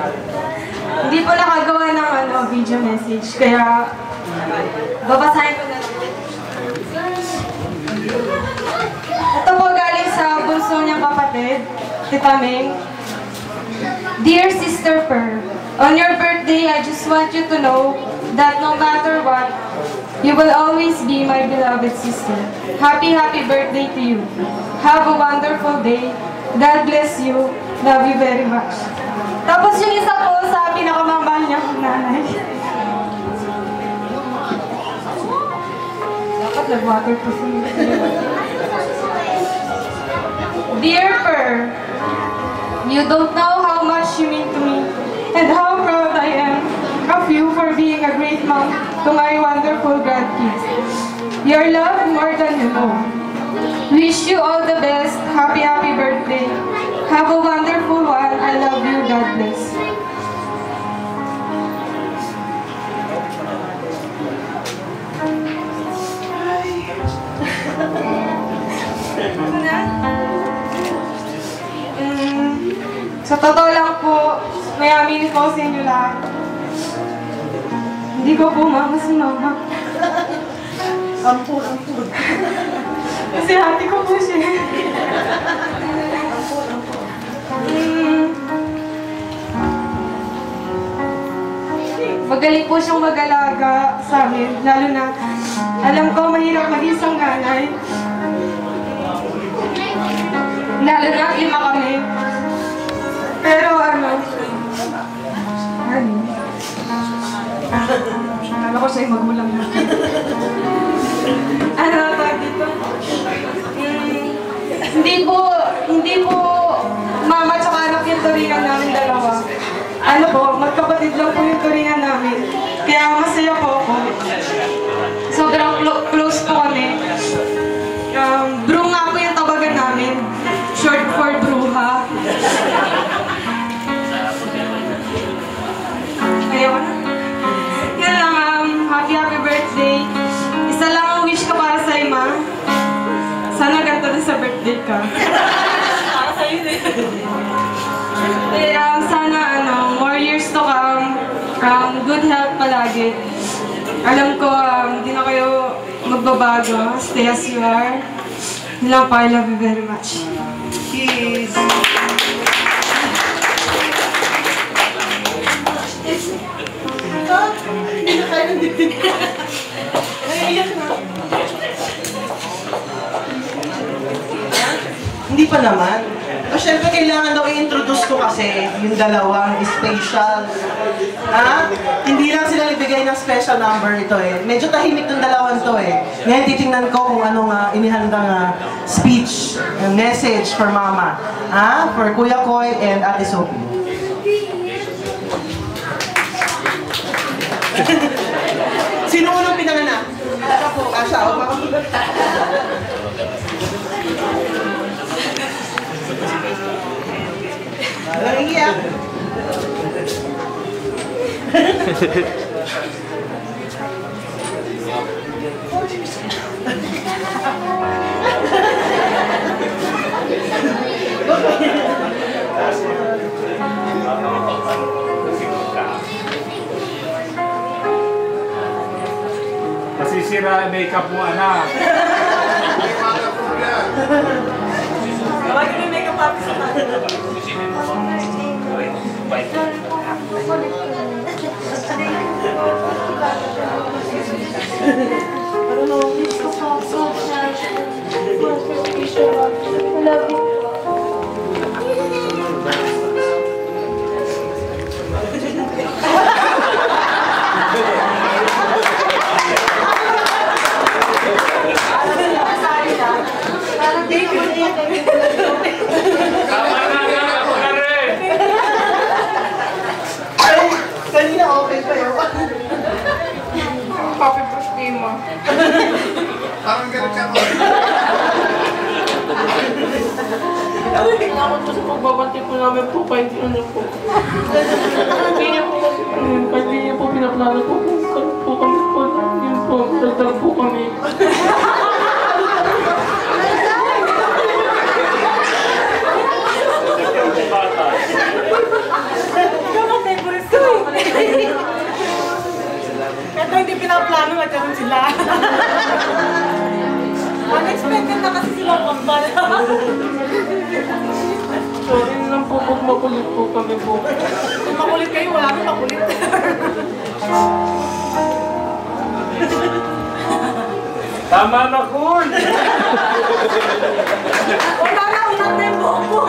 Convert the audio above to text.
Hindi po nakagawa ng video message, kaya babasahin ko na lang. Ito po galing sa bunso niyang kapatid, Tita Meng. Dear Sister Per, on your birthday, I just want you to know that no matter what, you will always be my beloved sister. Happy birthday to you. Have a wonderful day. God bless you. Love you very much. Tapos yung isa po sa pinakamamahal niyang nanay. Dapat nag-water po siya. Dear Per, you don't know how much you mean to me and how proud I am of you for being a great mom to my wonderful grandkids. Your love more than you know. Wish you all the best. Happy birthday. Have a wonderful one. I love you. God bless. Sa totoo lang po, may aminin ko sa inyo lahat. Hindi ko po mama si mama. Ampun. Kasi hati ko po siya. Magaling po siyang mag-alaga sa amin, lalo na alam ko mahirap mag-isang nanay. Lalo na 5 kami. Pero alam ko sa'yo magulang na. Dito? Hindi po mama tsaka anak yung turingan namin dalawa. Magkapatid lang po yung turingan namin. Kaya masaya po ako. Sobrang close po kami. Bro nga po yung tawagan namin. Short for bruha. Ayaw na. Yan lang, happy birthday. Isa lang ang wish ko para sa'yo, ma. Sana ganito din sa birthday ka. Sa'yo din. Sana, more years to come. Good health palagi. Alam ko, hindi na kayo magbabago. Stay as you are. Lang pa, I love you very much. Kiss. Hindi na kaya ng dibdib. Naiiyak na. Hindi pa naman. O syempre, kailangan daw i-introduce ko kasi yung dalawang special. Hindi lang sila nagbigay ng special number ito eh. Medyo tahimik yung dalawang to eh. Ngayon titingnan ko kung anong inihandang speech, message for Mama. For Kuya Koy and Ate Sophie. Sino unang pinanganak? Ako po. Siya. O makamulat. Walang iiyak. Masisira makeup mo, anak. Tawagin mo yung makeup artist sa mga. I don't know. It's so sad. I love you. Kanina okay pa yun. Happy birthday mo. Parang ganun ka mo. Salamat po sa pagbabati po namin po, kahit yun po. Hindi niya po kasi, kahit hindi niya po pinaplano po kami po, yun po, dagdag po kami. Kamu makulit po kami po. Kung makulit kayo, wala nang makulit. Tama na, Kun! Wala na, unat na yung buhok mo.